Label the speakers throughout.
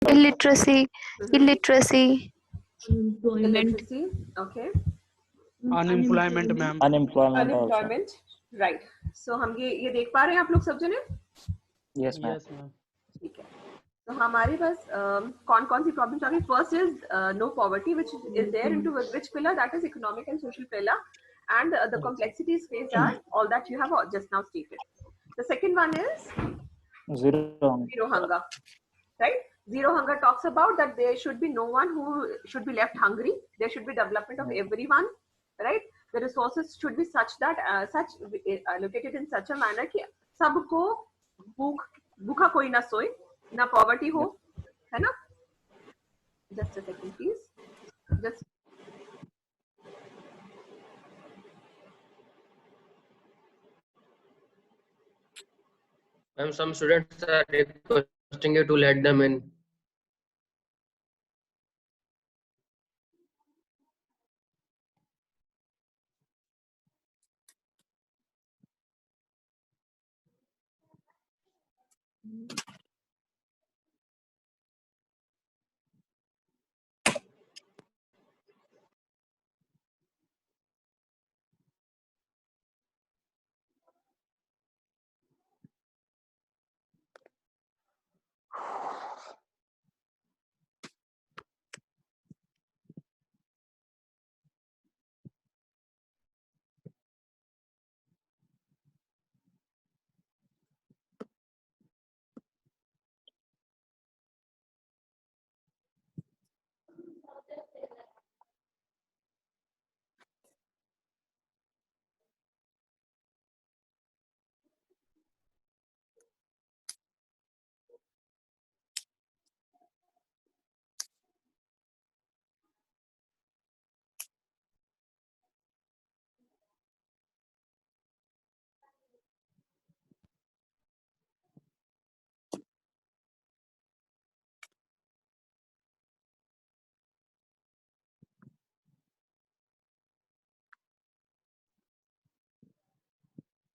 Speaker 1: illiteracy,
Speaker 2: Mhm.
Speaker 1: illiteracy,
Speaker 2: Illiteracy. Okay.
Speaker 3: Unemployment ma'am,
Speaker 4: unemployment also.
Speaker 2: Unemployment. Right. So हम ये देख पा रहे हैं आप लोग सब जने?
Speaker 4: Yes ma'am.
Speaker 3: यस मैम,
Speaker 2: ठीक है। तो हमारे पास कौन कौन सी प्रॉब्लम्स आ गई? First is no poverty which is there into which pillar, that is economic and social pillar, and the complexities faced are all that you have just now stated. The second one is zero hunger, right? Zero hunger talks about that there should be no one who should be left hungry. There should be development of everyone, right? The resources should be such that allocated in such a manner कि सबको भूखा कोई ना सोए, ना poverty हो, है ना? Just a second, please. Just
Speaker 5: Ma'am, some students are requesting you to let them in.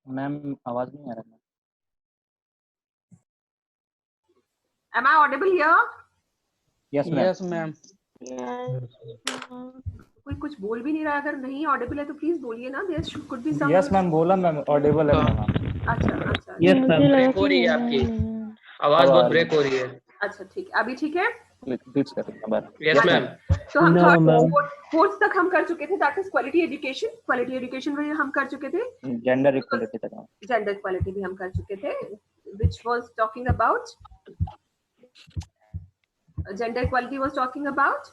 Speaker 4: Ma'am आवाज नहीं आ रहा है।
Speaker 2: am I audible here?
Speaker 4: Yes ma'am.
Speaker 3: Yes ma'am,
Speaker 2: कोई कुछ बोल भी नहीं रहा, अगर नहीं ऑडिबल है तो प्लीज बोलिए ना। There could be some.
Speaker 4: Yes ma'am बोला मैम, ऑडिबल है मैम।
Speaker 2: अच्छा
Speaker 4: यस मैम।
Speaker 5: ब्रेक हो रही है आपकी आवाज, बहुत ब्रेक हो रही है।
Speaker 2: अच्छा ठीक है, अभी ठीक है।
Speaker 4: प्लीज करें।
Speaker 5: Yes ma'am.
Speaker 2: तो हम थर्ड फोर्थ तक हम कर चुके थे, that is quality education. Quality education में हम कर चुके थे
Speaker 4: जेंडर इक्वलिटी तक।
Speaker 2: जेंडर इक्वालिटी भी हम कर चुके थे, which was talking about gender equality was talking about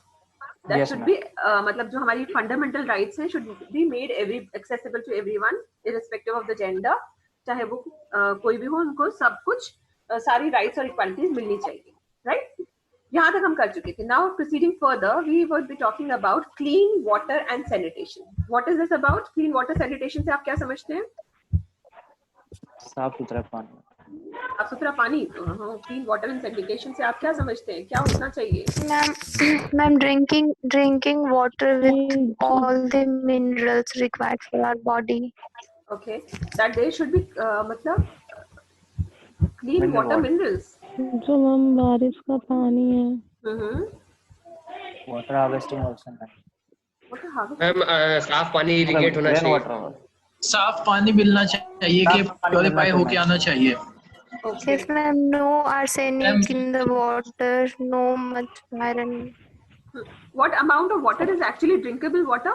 Speaker 2: that should be मतलब जो हमारी फंडामेंटल राइट्स हैं should be made accessible to everyone irrespective of the gender. चाहे वो कोई भी हो, उनको सब कुछ सारी राइट्स और इक्वालिटीज मिलनी चाहिए, राइट? यहाँ तक हम कर चुके थे। Now proceeding further we will be talking about clean water and sanitation. What is this about? Clean water sanitation से आप क्या समझते हैं?
Speaker 4: साफ सुथरा पानी।
Speaker 2: साफ सुथरा पानी। क्लीन वाटर एंड सैनिटेशन से आप क्या समझते हैं, क्या होना चाहिए?
Speaker 1: ma'am, drinking water with all the minerals required for our body.
Speaker 2: Okay, that there should be मतलब clean water minerals.
Speaker 6: जो मैम बारिश का पानी है।
Speaker 4: Water harvesting also ma'am.
Speaker 2: Ma'am
Speaker 5: साफ पानी इरिगेट होना चाहिए।
Speaker 7: साफ पानी मिलना चाहिए कि प्योरीफाई होके आना चाहिए।
Speaker 2: Okay.
Speaker 1: Yes, ma'am. No arsenic in the water. No much iron.
Speaker 2: What amount of water is actually drinkable water?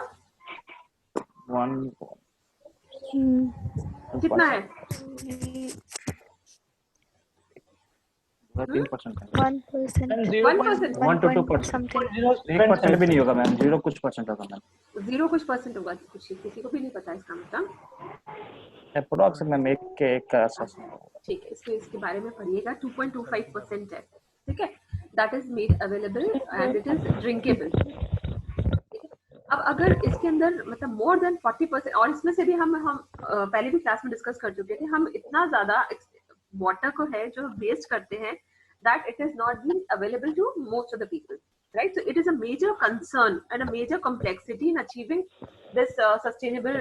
Speaker 4: One
Speaker 2: कितना है?
Speaker 4: 3%।
Speaker 1: 1%.
Speaker 2: 1%।
Speaker 4: 1 to 2%।
Speaker 1: Something.
Speaker 4: 1% भी नहीं होगा मैम, 0 कुछ परसेंट होगा मैम।
Speaker 2: 0 कुछ परसेंट होगा, कुछ किसी को भी नहीं पता इसका मतलब।
Speaker 4: अप्रोक्स मैम एक का आसपास।
Speaker 2: ठीक है, इसको इसके बारे में पढ़िएगा। 2.25% है, ठीक है। That is made available and it is drinkable. अब अगर इसके अंदर मतलब मोर देन 40%, और इसमें से भी हम पहले भी क्लास में डिस्कस कर चुके थे, हम इतना ज्यादा वाटर को है जो वेस्ट करते हैं, that it is not being available to most of the people, right? So it is a major concern and a major complexity in achieving this sustainable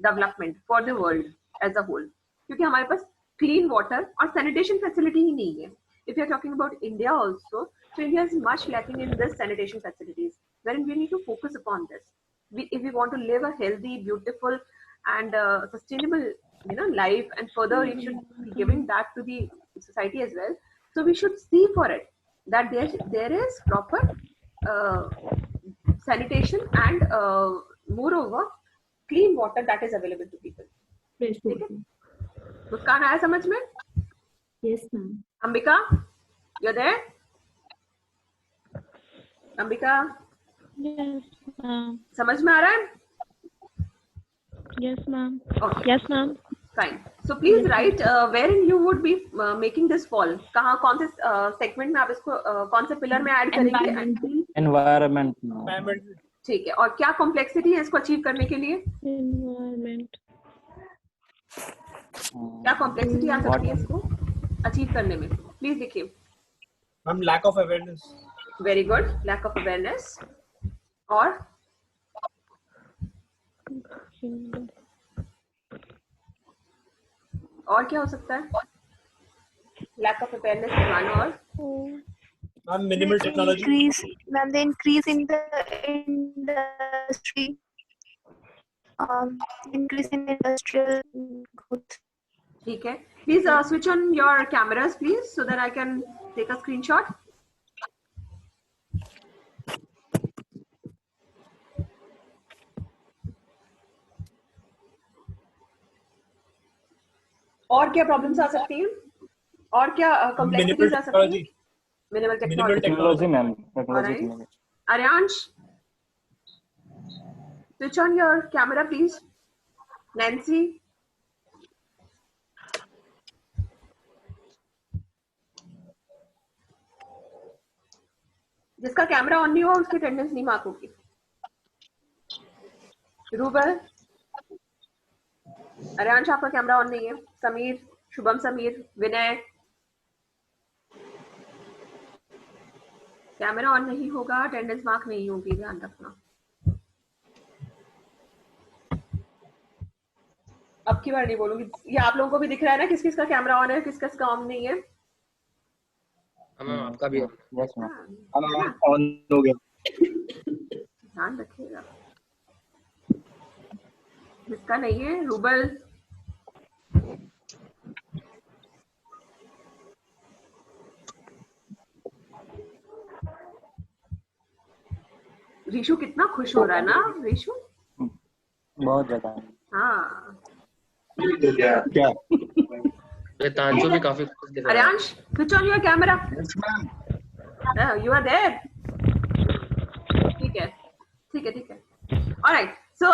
Speaker 2: development for the world as a whole, क्योंकि हमारे पास clean water और sanitation facility ही नहीं है। If you are talking about India also, Australia is much lacking in this sanitation facilities, wherein we need to focus upon this. If we want to live a healthy, beautiful, and sustainable, life, and further we should be giving that to the society as well. So we should see for it that there is proper sanitation and moreover clean water that is available to people. ठीक है? मुस्कान आया समझ में?
Speaker 8: Yes, ma'am.
Speaker 2: Ambika, you're there? Ambika,
Speaker 6: Yes, ma'am.
Speaker 2: समझ में आ रहा है?
Speaker 6: Yes, ma'am.
Speaker 2: Okay.
Speaker 6: Yes, ma'am.
Speaker 2: Fine. So please write wherein you would be making this fall. कहाँ कौन से segment में आप इसको कौन से pillar में add करेंगे?
Speaker 4: Environment.
Speaker 2: ठीक है. और क्या complexity है इसको achieve करने के लिए?
Speaker 6: Environment.
Speaker 2: क्या complexity आ सकती है इसको achieve करने में? Please लिखिए.
Speaker 3: Ma'am, lack of awareness.
Speaker 2: Very good. Lack of awareness. और क्या हो सकता है? Lack of awareness के मानो और
Speaker 3: Ma'am, minimal technology.
Speaker 1: The increase in the industry, increase in industrial growth.
Speaker 2: ठीक है. Please switch on your cameras, please, so that I can take a screenshot. और क्या प्रॉब्लम्स आ सकती हैं? और क्या कॉम्प्लेक्सिटीज आ सकती हैं? Minimal
Speaker 4: technology ma'am.
Speaker 2: Aryansh, switch on your camera, please. Nancy. जिसका कैमरा ऑन नहीं हो उसकी अटेंडेंस नहीं मार्क होगी. रूबल. अरियांश आपका कैमरा ऑन नहीं है. समीर, शुभम समीर, विनय, कैमरा ऑन नहीं होगा, अटेंडेंस मार्क नहीं होगी, ध्यान रखना. अब की बार नहीं बोलूंगी. ये आप लोगों को भी दिख रहा है ना किस किस का कैमरा ऑन है, किस किस का ऑन नहीं है?
Speaker 5: आपका भी
Speaker 4: यस मैम.
Speaker 3: ऑन हो गया.
Speaker 2: ध्यान रखिएगा. जिसका नहीं है, रूबल. रीशु कितना खुश हो रहा है ना रीशु.
Speaker 4: बहुत ज्यादा.
Speaker 2: हाँ.
Speaker 3: क्या?
Speaker 5: तांशु भी काफी खुश दिख रहा है.
Speaker 2: Aryansh, switch on your camera.
Speaker 3: Yes, ma'am.
Speaker 2: You are there. ठीक है. All right. So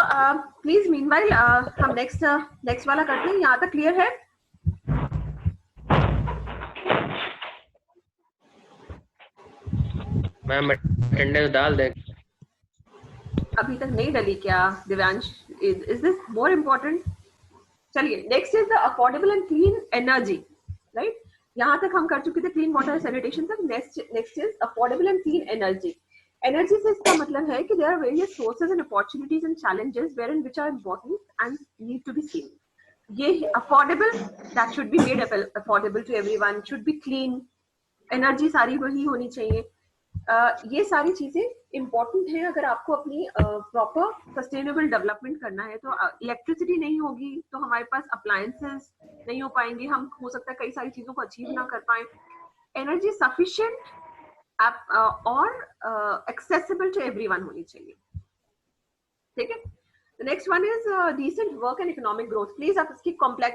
Speaker 2: please meanwhile हम next वाला करते हैं. यहाँ तक clear है?
Speaker 5: मैम अटेंडेंस डाल दे.
Speaker 2: अभी तक नहीं डली क्या Divyansh? Is this more important? चलिए, next is the affordable and clean energy, right? यहाँ तक हम कर चुके थे clean water sanitation तक. Next is affordable and clean energy. Energy से इसका मतलब है कि there are various sources and opportunities and challenges wherein which are important and need to be seen. ये affordable, that should be made affordable to everyone, should be clean. Energy सारी वही होनी चाहिए. ये सारी चीजें इम्पोर्टेंट है अगर आपको अपनी प्रॉपर सस्टेनेबल डेवलपमेंट करना है. तो इलेक्ट्रिसिटी नहीं होगी तो हमारे पास अप्लायंसेस नहीं हो पाएंगे, हम हो सकता है कई सारी चीजों को अचीव ना कर पाए. एनर्जी सफिशिएंट और एक्सेसिबल टू एवरीवन होनी चाहिए. ठीक है. The next one is decent work and economic growth. Please आप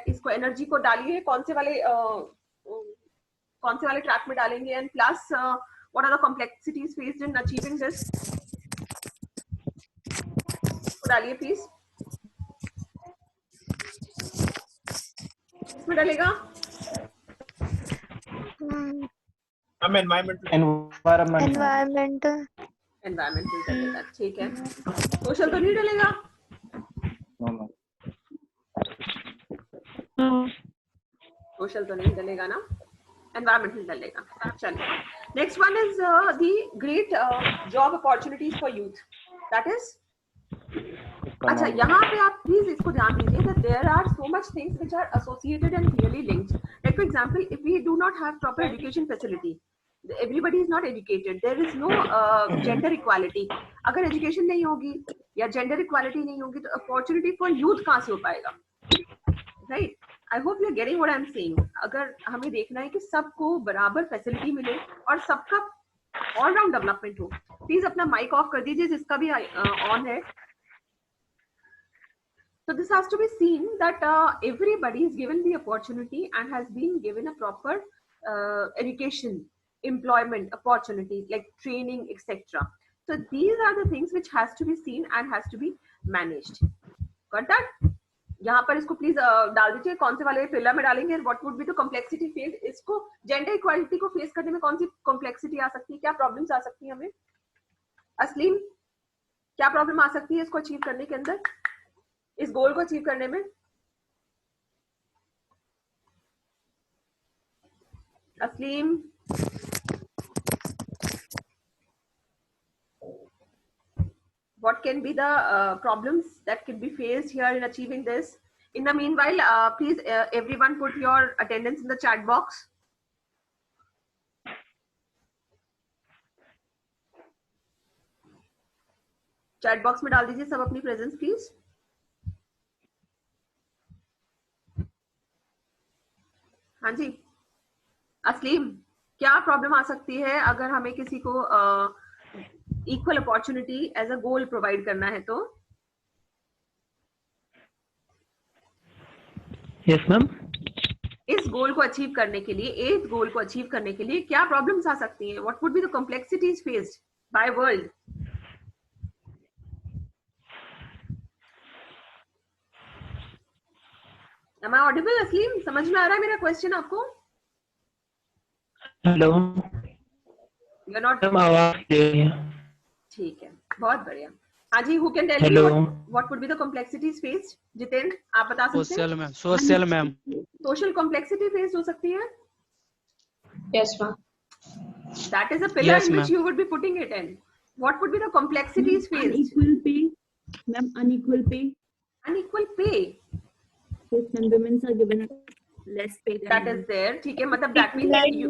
Speaker 2: इसको एनर्जी को डालिए. कौन से वाले ट्रैक में डालेंगे and plus what are the complexities faced in achieving this? डालिए प्लीज. इसमें डालेगा
Speaker 1: environmental
Speaker 2: डालेगा. ठीक है. सोशल तो नहीं डालेगा? सोशल तो नहीं डालेगा ना. environmental डालेगा. चलिए. Next one is the great job opportunities for youth. That is, अच्छा यहाँ पे आप प्लीज इसको ध्यान दीजिए that there are so much things which are associated and clearly linked. Like for example, if we do not have proper education facility, everybody is not educated. There is no gender equality. अगर education नहीं होगी या gender equality नहीं होगी तो opportunity for youth कहाँ से हो पाएगा? Right? I hope you are getting what I am saying. अगर हमें देखना है कि सबको बराबर facility मिले और सबका all round development हो. Please अपना mic off कर दीजिए जिसका भी on है. So this has to be seen that everybody is given the opportunity and has been given a proper education, employment opportunity like training, etc. So these are the things which has to be seen and has to be managed. Got that? यहाँ पर इसको please डाल दीजिए कौन से वाले pillar में डालेंगे. What would be the complexity face. इसको जेंडर इक्वालिटी को फेस करने में कौन सी कॉम्प्लेक्सिटी आ सकती है, क्या प्रॉब्लम्स आ सकती है हमें? असलीम, क्या प्रॉब्लम आ सकती है इसको अचीव करने के अंदर, इस गोल को अचीव करने में? Aslim, what can be the problems that can be faced here in achieving this? In the meanwhile, please everyone put your attendance in the chat box. Chat box में डाल दीजिए सब अपनी presence please. हाँ जी असलीम, क्या प्रॉब्लम आ सकती है अगर हमें किसी को equal opportunity as a goal provide करना है तो?
Speaker 7: Yes ma'am.
Speaker 2: इस गोल को अचीव करने के लिए, एथ गोल को अचीव करने के लिए क्या प्रॉब्लम्स आ सकती हैं? What would be the complexities faced by world? Am I audible Aslim? समझ में आ रहा है मेरा क्वेश्चन आपको?
Speaker 7: Hello
Speaker 2: you are not.
Speaker 7: आवाज
Speaker 2: ठीक है, बहुत बढ़िया. हाँ जी, who can tell me what would be the complexities faced? Jitendra, आप बता सकते हैं?
Speaker 8: Social ma'am. Social ma'am.
Speaker 2: Social complexity face हो सकती है?
Speaker 9: Yes, ma'am.
Speaker 2: That is a pillar
Speaker 8: Yes,
Speaker 2: in which
Speaker 8: ma'am.
Speaker 2: you would be putting it in. What would be the complexities faced?
Speaker 10: Unequal pay. Ma'am, unequal pay.
Speaker 2: Unequal pay.
Speaker 10: Yes, ma'am. Women are given less pay than
Speaker 2: That
Speaker 10: men.
Speaker 2: is there. ठीक है, मतलब that means that you,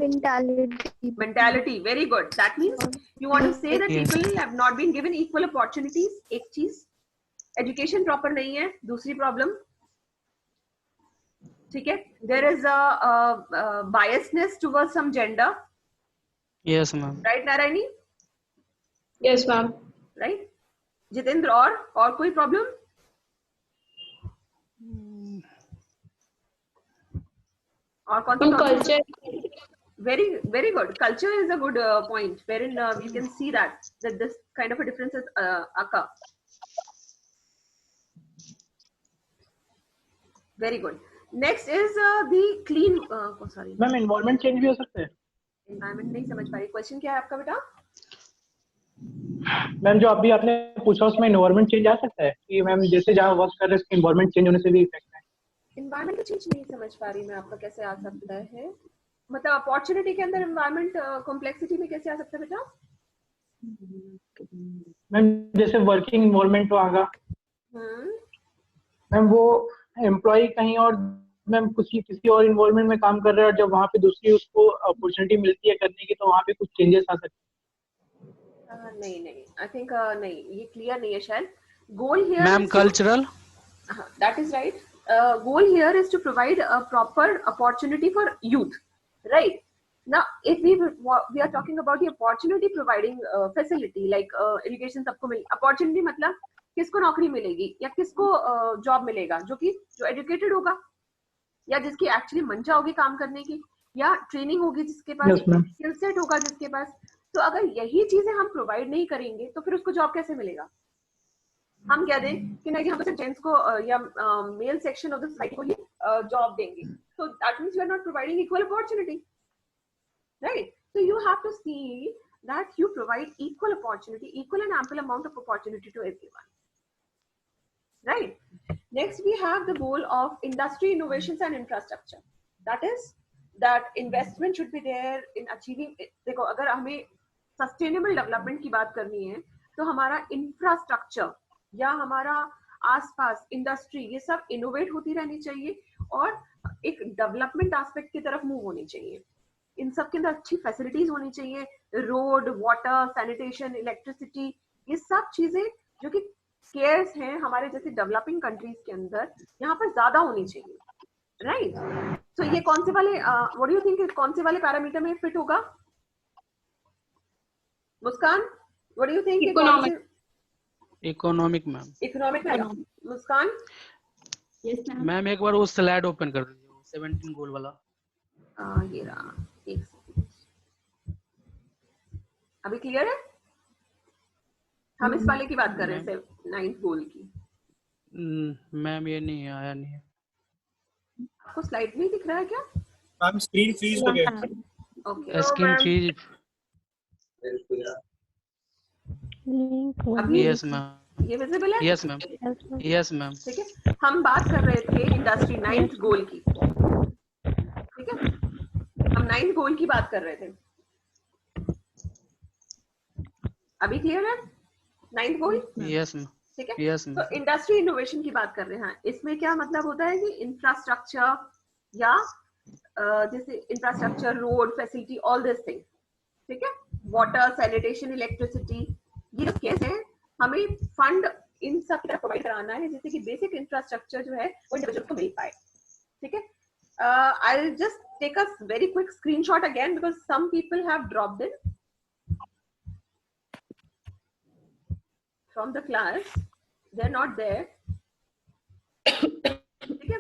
Speaker 2: mentality. Very good. That means you want to say that
Speaker 8: Yes.
Speaker 2: people have not been given equal opportunities. एक चीज, education proper नहीं है. दूसरी problem, ठीक है, there is a biasness towards some gender.
Speaker 8: Yes, ma'am.
Speaker 2: Right, Narayani?
Speaker 9: Yes, ma'am.
Speaker 2: Right? Jitendra, और कोई problem? और कौन सी
Speaker 9: Ma'am,
Speaker 2: problem?
Speaker 9: culture.
Speaker 2: Very good. Culture is a good point wherein you can see that this kind of a differences occur. Very good. Next is the clean. Sorry.
Speaker 7: Ma'am environment change भी हो सकता है?
Speaker 2: Environment नहीं समझ पा रही. Question क्या है आपका बेटा?
Speaker 7: मैम जो अभी आपने पूछा उसमें एनवायरनमेंट चेंज आ सकता है कि मैम जैसे जहाँ वर्क कर रहे हैं उसके एनवायरनमेंट चेंज होने से भी इफेक्ट है?
Speaker 2: Environment चेंज नहीं समझ पा रही मैं आपका, कैसे आ सकता है? मतलब अपॉर्चुनिटी के अंदर एनवायरनमेंट कॉम्प्लेक्सिटी में कैसे आ सकता है बेटा?
Speaker 7: मैम जैसे वर्किंग एनवायरनमेंट होगा मैम, वो एम्प्लॉय कहीं और मैम किसी और एनवायरनमेंट में काम कर रहा है और जब वहाँ पे दूसरी उसको अपॉर्चुनिटी मिलती है करने की तो वहाँ पे कुछ चेंजेस आ सकते हैं?
Speaker 2: नहीं, आई थिंक नहीं, ये क्लियर नहीं है शायद. Goal here
Speaker 8: ma'am cultural.
Speaker 2: That is right. Goal here is to provide a proper opportunity for youth, right? Now, if we are talking about the opportunity providing facility like education, सबको मिल opportunity मतलब किसको नौकरी मिलेगी या किसको job मिलेगा? जो educated होगा या जिसकी एक्चुअली मंशा होगी काम करने की, या ट्रेनिंग होगी जिसके पास, स्किल सेट होगा जिसके पास. तो अगर यही चीजें हम प्रोवाइड नहीं करेंगे तो फिर उसको जॉब कैसे मिलेगा? हम क्या दें कि नहीं, हम जेंट्स को या male section of the society को ही जॉब देंगे. So that means you are not providing equal opportunity, right? So you have to see that you provide equal opportunity, equal and ample amount of opportunity to everyone, right? Next we have the goal of industry innovations and infrastructure. That is that investment should be there in achieving. देखो, अगर हमें sustainable development की बात करनी है तो हमारा infrastructure या हमारा आसपास इंडस्ट्री ये सब इनोवेट होती रहनी चाहिए और एक डेवलपमेंट एस्पेक्ट की तरफ मूव होनी चाहिए. इन सब के अंदर अच्छी फैसिलिटीज होनी चाहिए, रोड, वाटर, सैनिटेशन, इलेक्ट्रिसिटी, ये सब चीजें जो कि स्केर्स हैं हमारे जैसे डेवलपिंग कंट्रीज के अंदर, यहाँ पर ज्यादा होनी चाहिए, राइट? तो ये कौन से वाले व्हाट डू यू थिंक कौन से वाले पैरामीटर में फिट होगा? Muskan, what do you think?
Speaker 8: Economic ma'am.
Speaker 2: Economic में मुस्कान?
Speaker 10: Yes ma'am.
Speaker 8: मैम एक बार वो स्लाइड ओपन कर दीजिए 17 गोल वाला।
Speaker 2: ये रहा, एक सेकंड, अभी क्लियर है? हम इस वाले की बात कर रहे हैं, 9th गोल की।
Speaker 8: मैम ये नहीं आया, नहीं है।
Speaker 2: आपको स्लाइड नहीं दिख रहा है क्या?
Speaker 3: मैम स्क्रीन फ्रीज हो गया।
Speaker 2: Okay,
Speaker 8: screen freeze.
Speaker 2: अभी
Speaker 8: यस मैम।
Speaker 2: ये विजिबल है?
Speaker 8: Yes ma'am. Yes ma'am.
Speaker 2: ठीक है, हम बात कर रहे थे इंडस्ट्री 9th गोल की, ठीक है, हम 9th गोल की बात कर रहे थे। अभी क्लियर है 9th गोल?
Speaker 8: Yes ma'am.
Speaker 2: ठीक है,
Speaker 8: यस
Speaker 2: तो
Speaker 8: मैम।
Speaker 2: इंडस्ट्री इनोवेशन की बात कर रहे हैं। इसमें क्या मतलब होता है कि इंफ्रास्ट्रक्चर या जैसे infrastructure, road, facility, all this thing, ठीक है, वाटर, सैनिटेशन, इलेक्ट्रिसिटी, ये जो केस है हमें फंड इन सब की प्रोवाइड कराना है जिससे कि बेसिक इंफ्रास्ट्रक्चर जो है वो इंडिविजुअल को मिल पाए, ठीक है। I will just take a very quick screenshot again because some people have dropped in from the class, they're not there, ठीक है।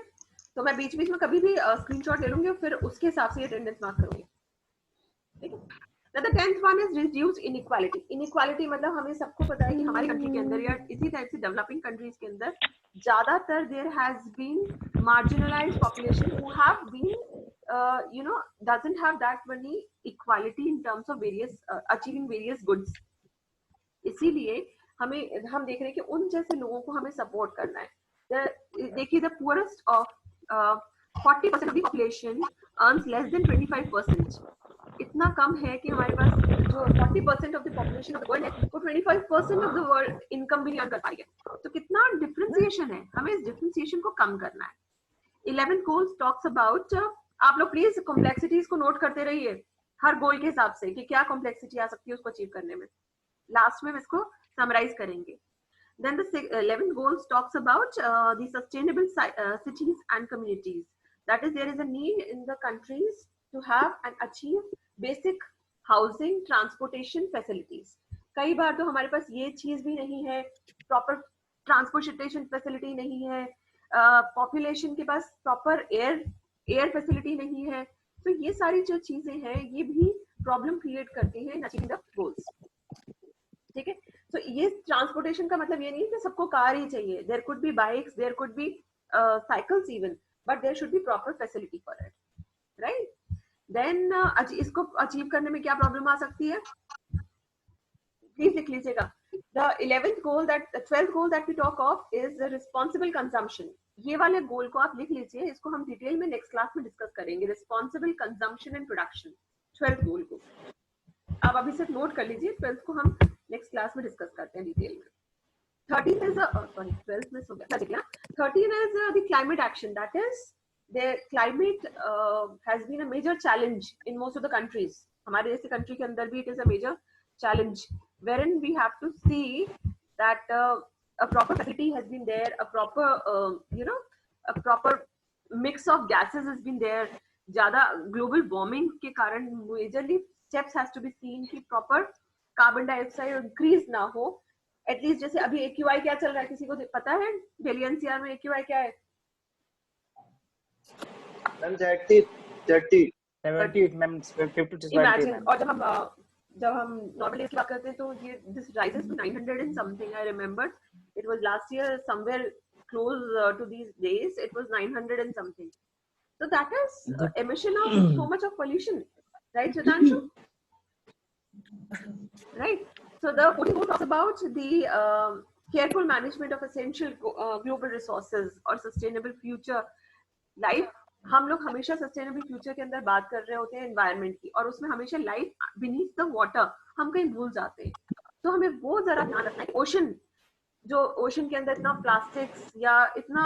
Speaker 2: तो मैं बीच बीच में कभी भी स्क्रीनशॉट ले लूंगी और फिर उसके हिसाब से अटेंडेंस मार्क करूंगी, ठीक है। Now the 10th one is reduce inequality. Inequality मतलब हमें सबको पता है कि हमारी कंट्री के अंदर या इसी टाइप से डेवलपिंग कंट्रीज के अंदर ज्यादातर there has been marginalized population who have been you know doesn't have that many equality in terms of various achieving various goods. इसीलिए हम देख रहे हैं कि उन जैसे लोगों को हमें सपोर्ट करना है। देखिए the poorest of 40% of the population earns less than 25%। इतना कम है कि हमारे पास जो 40% of the population of the world है वो 25% ऑफ द वर्ल्ड इनकम भी नहीं अर्न कर पाएंगे। तो कितना डिफरेंशिएशन है, हमें इस डिफरेंशिएशन को कम करना है। 11th गोल टॉक्स अबाउट, आप लोग प्लीज कॉम्प्लेक्सिटीज को नोट करते रहिए हर गोल के हिसाब से कि क्या कॉम्प्लेक्सिटी आ सकती है उसको अचीव करने में। लास्ट में इसको summarize करेंगे। Then the 11th goals talks about the sustainable cities and communities. That is, there is a need in the countries to have and achieve basic housing, transportation facilities. कई बार तो हमारे पास ये चीज भी नहीं है, proper transportation facility नहीं है, population के पास proper air facility नहीं है। तो ये सारी जो चीजें हैं ये भी problem create करती हैं in achieving the goals, ठीक है। तो ये ट्रांसपोर्टेशन का मतलब ये नहीं है कि सबको कार ही चाहिए। There could be bikes, there could be cycles even, but there should be proper facility for it, right. Then इसको अचीव करने में क्या प्रॉब्लम आ सकती है, प्लीज लिख लीजिएगा। The 12th goal that we talk of is the responsible consumption. ये वाले गोल को आप लिख लीजिए, इसको हम डिटेल में नेक्स्ट क्लास में डिस्कस करेंगे। Responsible consumption and production, 12th गोल को आप अभी सिर्फ नोट कर लीजिए, 12th को हम नेक्स्ट क्लास में डिस्कस करते हैं डिटेल में। 13th is 12th में हो गया। 13th is the climate action. That is, the climate has been a major challenge in most of the countries. हमारे जैसे कंट्री के अंदर भी it is a major challenge, wherein we have to see that a proper facility has been there, a proper a proper mix of gases has been there. ज्यादा global warming के कारण majorly steps has to be seen कि proper carbon dioxide increase ना हो। At least जैसे अभी AQI क्या चल रहा है, किसी को पता है? दिल्ली NCR में AQI क्या है?
Speaker 3: Ma'am 30
Speaker 4: 70 ma'am 50 to 70
Speaker 2: imagine. और जब हम नॉर्मली इसकी बात करते हैं तो ये this rises to 900 and something. I remember it was last year somewhere close to these days, it was 900 and something. So that is emission of so much of pollution, right, Sudhanshu? Right. So the 14th goal talks about the careful management of essential global resources और sustainable future life. हम लोग हमेशा sustainable future के अंदर बात कर रहे होते हैं एनवायरनमेंट की, और उसमें हमेशा लाइफ बीनीथ द वाटर हम कहीं भूल जाते हैं। तो हमें वो जरा ध्यान रखना है। ओशन के अंदर इतना प्लास्टिक्स या इतना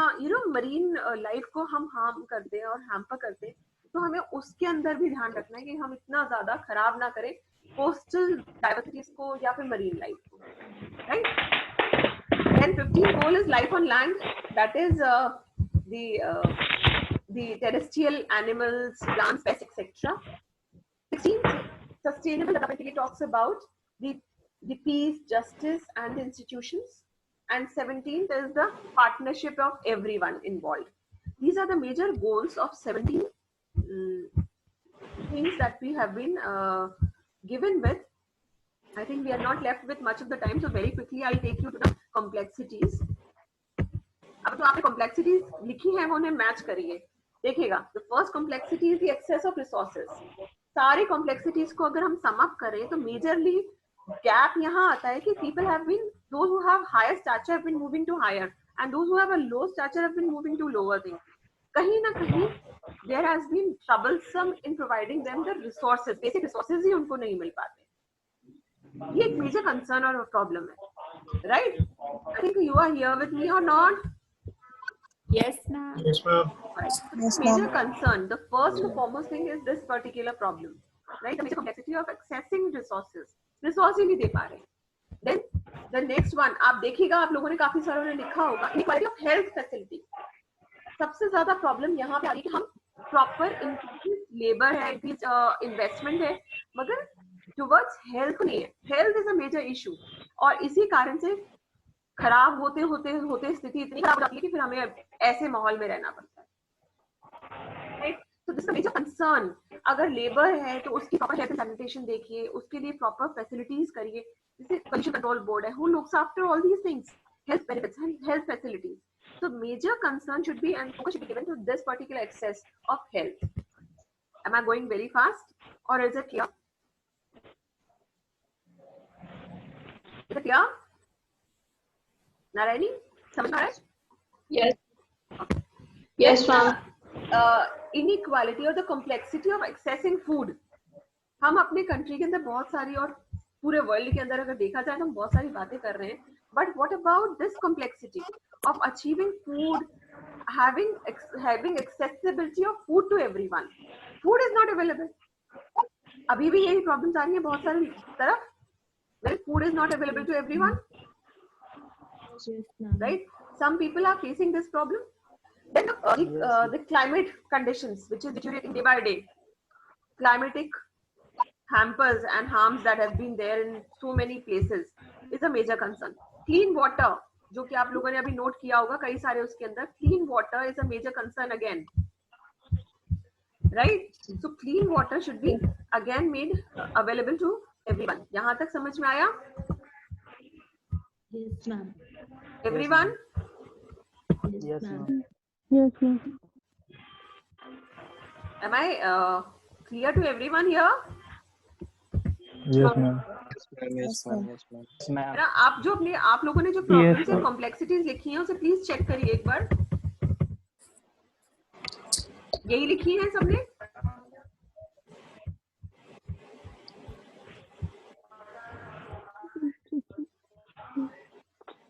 Speaker 2: मरीन लाइफ को हम हार्म करते हैं और हैम्पर करते हैं, तो हमें उसके अंदर भी ध्यान रखना है कि हम इतना ज्यादा खराब ना करें कोस्टल डाइवर्सिटीज को या फिर मरीन लाइफ को, right. Then 15th goal is life on land. That is the terrestrial animals, plants, pests, etc. 16th, sustainable development talks about the peace, justice, and the institutions. And 17th is the partnership of everyone involved. These are the major goals of 17 things that we have been given with. I think we are not left with much of the time, so very quickly I'll take you to the complexities. अब तो आपने complexities लिखी हैं वो उन्हें match करिए, देखिएगा. The first complexity is the excess of resources. सारे complexities को अगर हम sum up करें तो majorly gap यहाँ आता है कि people have been, those who have higher stature have been moving to higher and those who have a low stature have been moving to lower things. कहीं ना कहीं there has been troublesome in providing them the resources, basic resources ही उनको नहीं मिल पाते. ये एक major concern और problem है, right? I think you are here with me or not?
Speaker 10: Yes, ma'am.
Speaker 3: Yes, ma'am.
Speaker 2: Right. Yes, major concern. The first and foremost thing is this particular problem, right? The major complexity of accessing resources. Resource ही नहीं दे पा रहे. Then the next one, आप देखिएगा, आप लोगों ने काफी सारों ने लिखा होगा, inequality of health facility. सबसे ज्यादा प्रॉब्लम यहाँ पे आ रही है कि हम प्रॉपर इंक्रीज लेबर है, इंक्रीज इन्वेस्टमेंट है, मगर टुवर्ड्स हेल्थ नहीं है. Health is a major issue और इसी कारण से खराब होते होते होते स्थिति इतनी खराब हो जाती है कि फिर हमें ऐसे माहौल में रहना पड़ता है, राइट. तो this is a major concern. अगर लेबर है तो उसकी प्रॉपर हेल्थ सैनिटेशन देखिए, उसके लिए प्रॉपर फैसिलिटीज करिए. जैसे पोल्यूशन कंट्रोल बोर्ड है, who looks after all these things, health benefits and health facilities. So major concern should be and focus should be given to this particular excess of health. Am I going very fast or is it clear? Is it clear? Narayani, समझ में आ रहा है?
Speaker 9: Yes. Yes, ma'am.
Speaker 2: Inequality or the complexity of accessing food. हम अपने country के अंदर बहुत सारी और पूरे वर्ल्ड के अंदर अगर देखा जाए तो हम बहुत सारी बातें कर रहे हैं. But what about this complexity of achieving food, having accessibility of food to everyone? Food is not available. अभी भी यही प्रॉब्लम्स आ रही है बहुत सारी तरफ. Well, food is not available to everyone. Right? Some people are facing this problem. Then the climate conditions, which is deteriorating day by day. Climatic hampers and harms that have been there in so many places is a major concern. Clean water, जो कि आप लोगों ने अभी note किया होगा कई सारे उसके अंदर. Clean water is a major concern again, right? So clean water should be again made available to everyone. यहाँ तक समझ में आया?
Speaker 10: Yes, ma'am.
Speaker 2: Everyone?
Speaker 6: Yes, ma'am. Yes, ma'am.
Speaker 2: Am I clear to everyone here?
Speaker 3: Yes, ma'am.
Speaker 4: Yes, ma'am. Yes, ma'am. Yes, ma'am.
Speaker 2: आप जो अपने आप लोगों ने जो प्रॉब्लम्स और कॉम्प्लेक्सिटीज लिखी हैं उसे प्लीज चेक करिए एक बार. यही लिखी है सबने?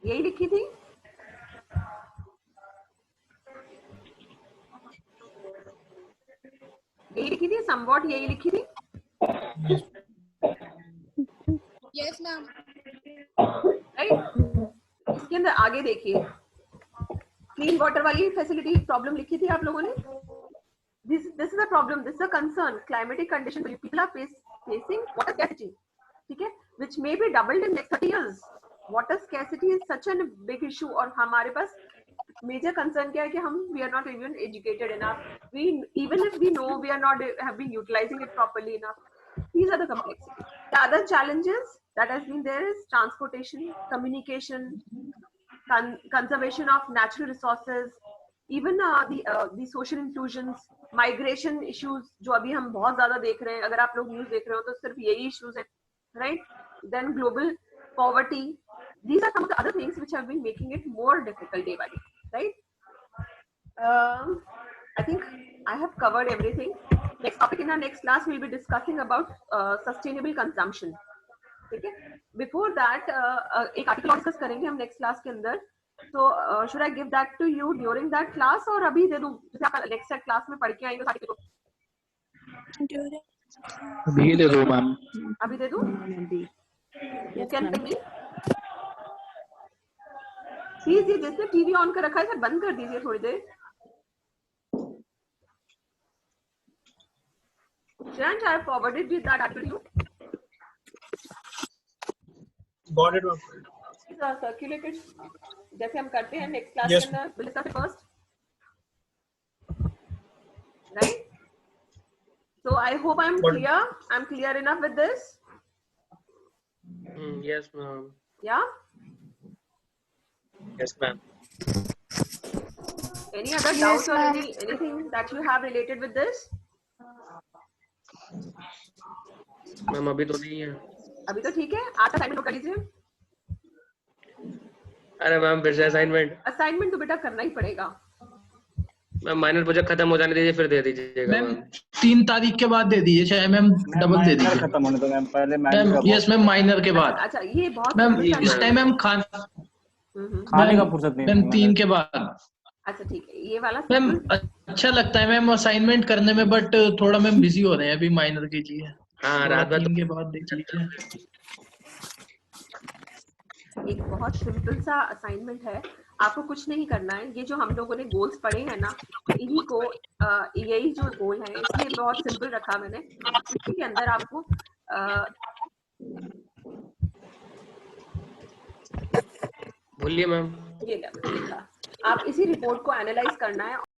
Speaker 2: यही लिखी थी? यही लिखी थी? समवॉट यही लिखी थी?
Speaker 11: Yes, ma'am.
Speaker 2: राइट. इसके अंदर आगे देखिए, क्लीन वाटर वाली फैसिलिटी प्रॉब्लम लिखी थी आप लोगों ने. This is a problem. This is a concern. Climatic condition people are facing water scarcity. ठीक है, which may be doubled in next 30 years. Water scarcity is such a big issue. और हमारे पास major concern क्या है कि हम we are not even educated enough. We even if we know we are not have been utilizing it properly enough. These are the complexities. The other challenges that has been there is transportation, communication, conservation of natural resources, even the social inclusions, migration issues जो अभी हम बहुत ज़्यादा देख रहे हैं. अगर आप लोग न्यूज़ देख रहे हो तो सिर्फ यही issues हैं, right? Then global poverty. These are some of the other things which have been making it more difficult day by day, right? I think I have covered everything. Next topic in our next class we'll be discussing about sustainable consumption. ठीक है? Before that एक article और discuss करेंगे हम next class के अंदर. So should I give that to you during that class और अभी दे दूँ? जैसे आप next class में पढ़ के आएंगे उस article को.
Speaker 7: अभी दे दो मैम।
Speaker 2: अभी दे दूं? You can tell me. Please ये जिसने टीवी ऑन कर रखा है सर बंद कर दीजिए थोड़ी देर। Shransh, I have forwarded that to you.
Speaker 3: Got it, ma'am.
Speaker 2: Circulated जैसे हम करते हैं नेक्स्ट क्लास
Speaker 3: Yes.
Speaker 2: के अंदर will discuss first, right? So I hope I'm
Speaker 3: What?
Speaker 2: clear. I'm clear enough with this.
Speaker 5: Yes, ma'am.
Speaker 2: Yeah.
Speaker 5: Yes, ma'am.
Speaker 2: Any other
Speaker 1: Yes,
Speaker 2: doubts or
Speaker 1: ma'am.
Speaker 2: anything that you have related with this?
Speaker 5: Ma'am अभी तो नहीं है।
Speaker 2: अभी तो ठीक है, आज assignment कर लीजिए।
Speaker 5: अरे मैम फिर से असाइनमेंट?
Speaker 2: असाइनमेंट तो बेटा करना ही पड़ेगा।
Speaker 5: मैम माइनर प्रोजेक्ट खत्म हो जाने दीजिए फिर दे दीजिएगा
Speaker 7: मैम 3 तारीख के बाद दे दीजिए, चाहे मैम डबल दे दीजिए।
Speaker 4: खत्म होने दो मैम, पहले
Speaker 7: मैम यस मैम माइनर के बाद।
Speaker 2: अच्छा ये बहुत
Speaker 7: मैम
Speaker 2: simple
Speaker 7: इस
Speaker 2: सा-
Speaker 7: टाइम मैम
Speaker 4: खाने का फुर्सत नहीं
Speaker 7: मैम 3 के बाद।
Speaker 2: अच्छा ठीक है, ये वाला
Speaker 7: मैम अच्छा लगता है मैम असाइनमेंट करने में, बट थोड़ा मैम बिजी हो रहे हैं अभी माइनर के लिए।
Speaker 5: हाँ रात भर
Speaker 7: 3 के बाद देख लीजिए।
Speaker 2: एक बहुत सिंपल सा असाइनमेंट है, आपको कुछ नहीं करना है। ये जो हम लोगों ने गोल्स पढ़े हैं ना, इन्हीं को यही जो गोल है इसलिए बहुत सिंपल रखा मैंने। इसी के अंदर आपको
Speaker 5: बोलिए मैम।
Speaker 2: ये लिखा, आप इसी रिपोर्ट को एनालाइज करना है